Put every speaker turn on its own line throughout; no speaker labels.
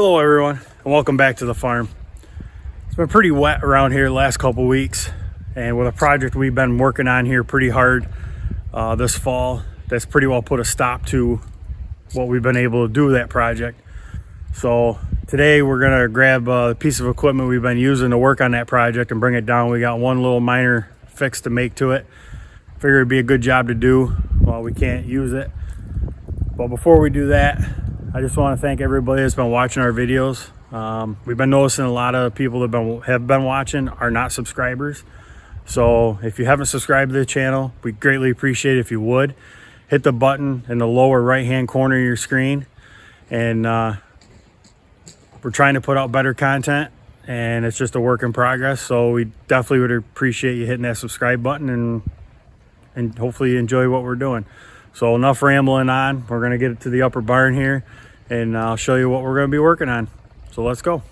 Hello everyone, and welcome back to the farm. It's been pretty wet around here the last couple weeks, and with a project we've been working on here pretty hard this fall, that's pretty well put a stop to what we've been able to do with that project. So today we're gonna grab a piece of equipment we've been using to work on that project and bring it down. We got one little minor fix to make to it. Figured it'd be a good job to do while we can't use it. But before we do that, I just want to thank everybody that's been watching our videos. We've been noticing a lot of people that have been watching are not subscribers. So if you haven't subscribed to the channel, we greatly appreciate it if you would. Hit the button in the lower right hand corner of your screen. And we're trying to put out better content, and it's just a work in progress. So we definitely would appreciate you hitting that subscribe button and hopefully you enjoy what we're doing. So enough rambling on. We're gonna get it to the upper barn here and I'll show you what we're gonna be working on. So let's go.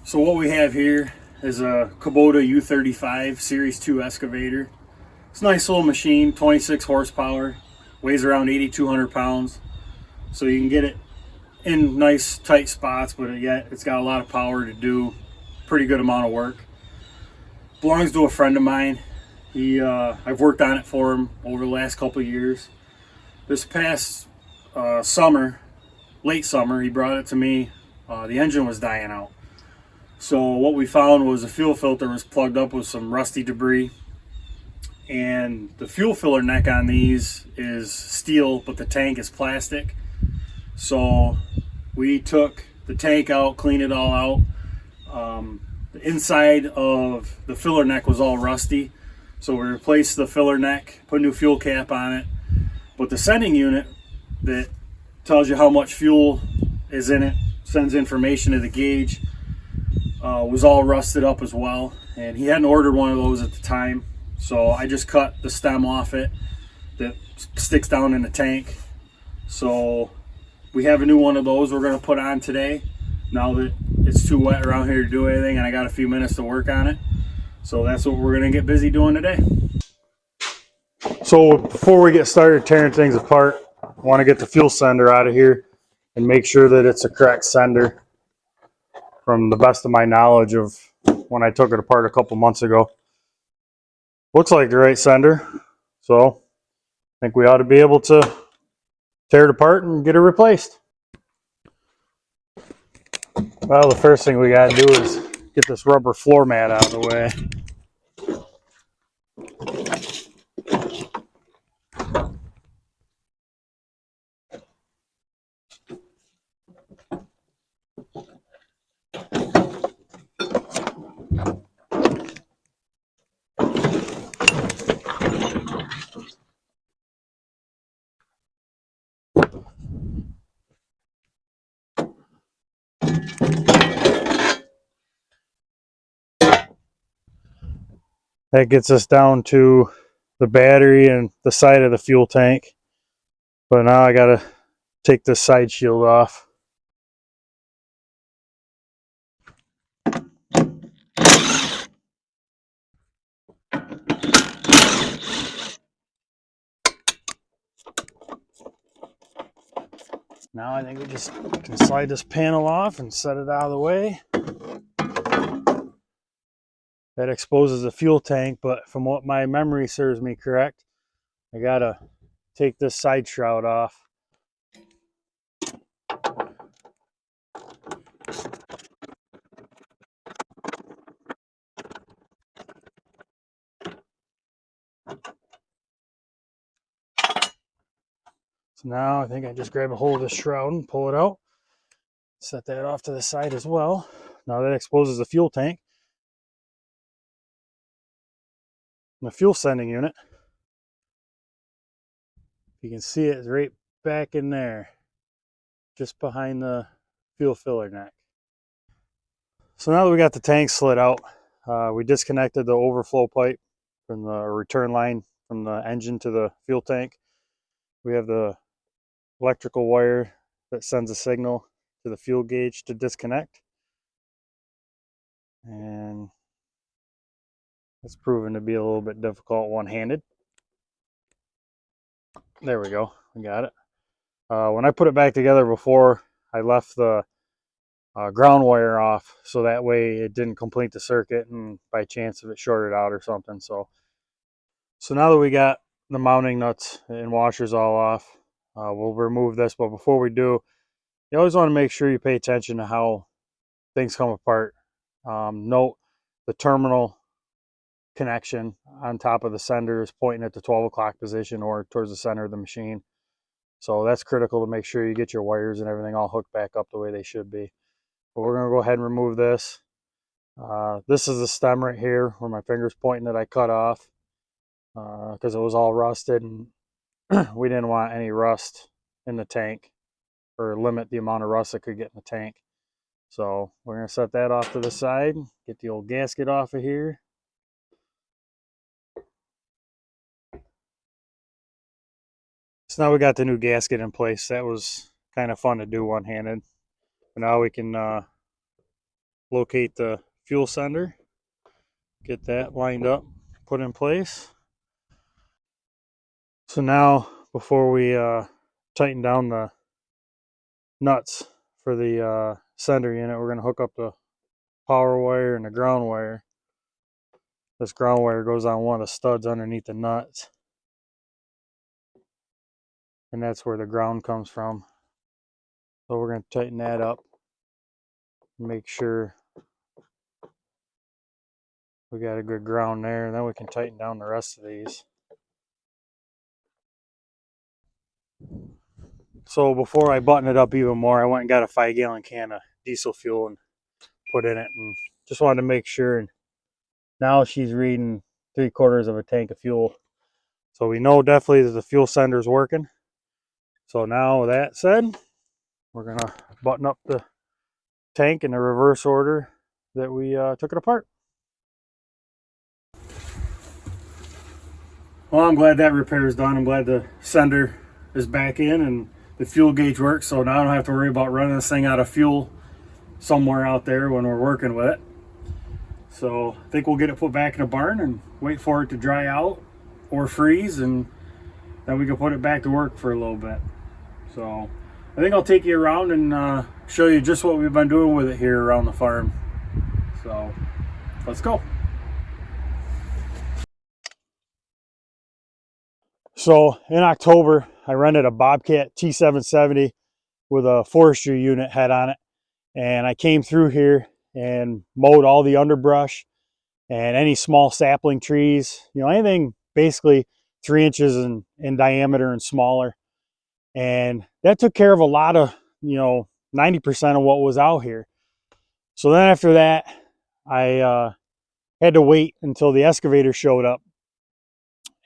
So what we have here is a Kubota U35 Series 2 excavator. It's a nice little machine, 26 horsepower, weighs around 8,200 pounds. So you can get it in nice tight spots, but yet it's got a lot of power to do a pretty good amount of work. Belongs to a friend of mine. I've worked on it for him over the last couple of years. This past summer, late summer, he brought it to me. The engine was dying out. So what we found was the fuel filter was plugged up with some rusty debris, and the fuel filler neck on these is steel, but the tank is plastic. So we took the tank out, cleaned it all out. The inside of the filler neck was all rusty, so we replaced the filler neck, put a new fuel cap on it. But the sending unit that tells you how much fuel is in it, sends information to the gauge, was all rusted up as well, and he hadn't ordered one of those at the time. So I just cut the stem off it that sticks down in the tank. So we have a new one of those we're going to put on today, now that it's too wet around here to do anything and I got a few minutes to work on it. So that's what we're going to get busy doing today. So before we get started tearing things apart, I want to get the fuel sender out of here and make sure that it's a correct sender from the best of my knowledge of when I took it apart a couple months ago. Looks like the right sender, so I think we ought to be able to tear it apart and get it replaced. Well, the first thing we got to do is get this rubber floor mat out of the way. That gets us down to the battery and the side of the fuel tank. But now I gotta take this side shield off. Now I think we just can slide this panel off and set it out of the way. that exposes the fuel tank, but from what my memory serves me correct, I gotta take this side shroud off. So now I think I just grab a hold of the shroud and pull it out. Set that off to the side as well. Now that exposes the fuel tank. The fuel sending unit. You can see it's right back in there, just behind the fuel filler neck. So now that we got the tank slid out, we disconnected the overflow pipe from the return line from the engine to the fuel tank. We have the electrical wire that sends a signal to the fuel gauge to disconnect. And it's proven to be a little bit difficult one-handed. There we go, we got it. When I put it back together before, I left the ground wire off so that way it didn't complete the circuit and by chance if it shorted out or something. So now that we got the mounting nuts and washers all off, we'll remove this. But before we do, you always want to make sure you pay attention to how things come apart. Note the terminal connection on top of the sender is pointing at the 12 o'clock position or towards the center of the machine. So that's critical to make sure you get your wires and everything all hooked back up the way they should be. But we're going to go ahead and remove this. This is the stem right here where my finger's pointing that I cut off because it was all rusted and we didn't want any rust in the tank or limit the amount of rust that could get in the tank. So we're going to set that off to the side, get the old gasket off of here. So now we got the new gasket in place. That was kind of fun to do one-handed. But now we can locate the fuel sender, get that lined up, put in place. So now before we tighten down the nuts for the sender unit, we're going to hook up the power wire and the ground wire. This ground wire goes on one of the studs underneath the nuts. And that's where the ground comes from. So we're going to tighten that up. Make sure we got a good ground there. And then we can tighten down the rest of these. So before I button it up even more, I went and got a 5-gallon can of diesel fuel and put in it. And just wanted to make sure. And now she's reading 3/4 of a tank of fuel. So we know definitely that the fuel sender is working. So now with that said, we're going to button up the tank in the reverse order that we took it apart. Well, I'm glad that repair is done. I'm glad the sender is back in and the fuel gauge works. So now I don't have to worry about running this thing out of fuel somewhere out there when we're working with it. So I think we'll get it put back in the barn and wait for it to dry out or freeze, and then we can put it back to work for a little bit. So I think I'll take you around and show you just what we've been doing with it here around the farm. So let's go. So in October, I rented a Bobcat T770 with a forestry unit head on it. And I came through here and mowed all the underbrush and any small sapling trees, you know, anything basically 3 inches in diameter and smaller. And that took care of a lot of, 90% of what was out here. So then after that, I had to wait until the excavator showed up.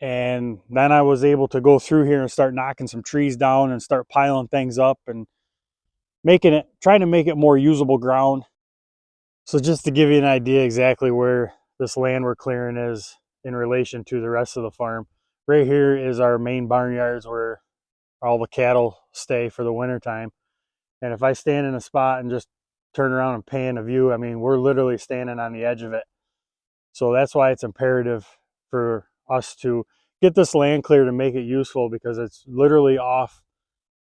And then I was able to go through here and start knocking some trees down and start piling things up and trying to make it more usable ground. So just to give you an idea exactly where this land we're clearing is in relation to the rest of the farm. Right here is our main barnyards where all the cattle stay for the winter time. And if I stand in a spot and just turn around and pan a view, I mean, we're literally standing on the edge of it. So that's why it's imperative for us to get this land cleared and make it useful, because it's literally off,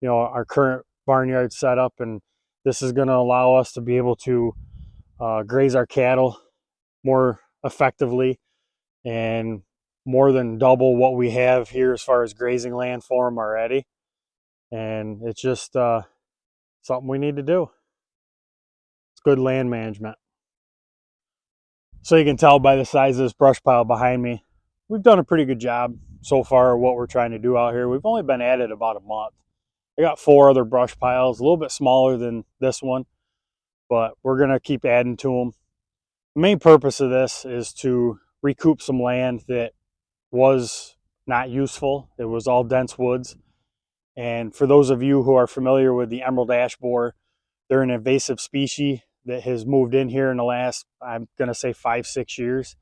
our current barnyard setup. And this is going to allow us to be able to graze our cattle more effectively and more than double what we have here as far as grazing land for them already. And it's just something we need to do. It's good land management. So you can tell by the size of this brush pile behind me, we've done a pretty good job so far of what we're trying to do out here. We've only been at it about a month. I got 4 other brush piles, a little bit smaller than this one, but we're going to keep adding to them. The main purpose of this is to recoup some land that was not useful. It was all dense woods. And for those of you who are familiar with the emerald ash borer, they're an invasive species that has moved in here in the last, I'm going to say 5-6 years,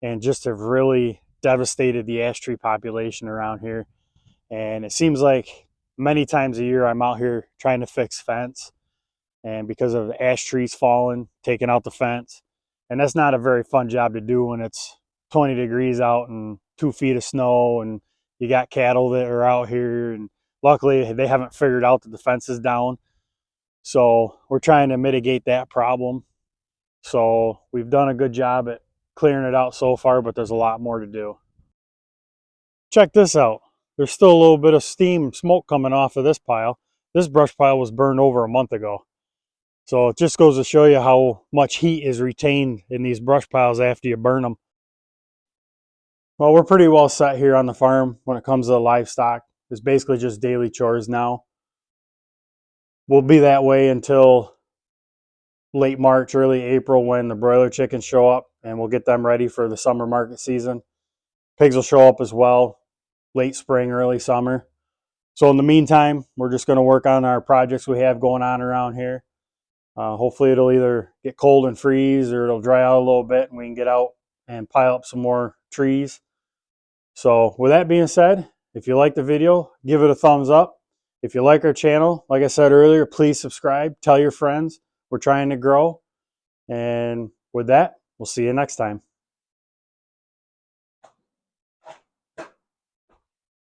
and just have really devastated the ash tree population around here. And it seems like many times a year I'm out here trying to fix fence, and because of ash trees falling, taking out the fence. And that's not a very fun job to do when it's 20 degrees out and 2 feet of snow and you got cattle that are out here, and luckily they haven't figured out that the fence is down. So we're trying to mitigate that problem. So we've done a good job at clearing it out so far, but there's a lot more to do. Check this out. There's still a little bit of steam, smoke coming off of this pile. This brush pile was burned over a month ago. So it just goes to show you how much heat is retained in these brush piles after you burn them. Well, we're pretty well set here on the farm when it comes to the livestock. It's basically just daily chores now. We'll be that way until late March, early April, when the broiler chickens show up, and we'll get them ready for the summer market season. Pigs will show up as well, late spring, early summer. So in the meantime, we're just going to work on our projects we have going on around here. Hopefully it'll either get cold and freeze, or it'll dry out a little bit and we can get out and pile up some more trees. So with that being said, if you like the video, give it a thumbs up. If you like our channel, like I said earlier, please subscribe, tell your friends. We're trying to grow. And with that, we'll see you next time.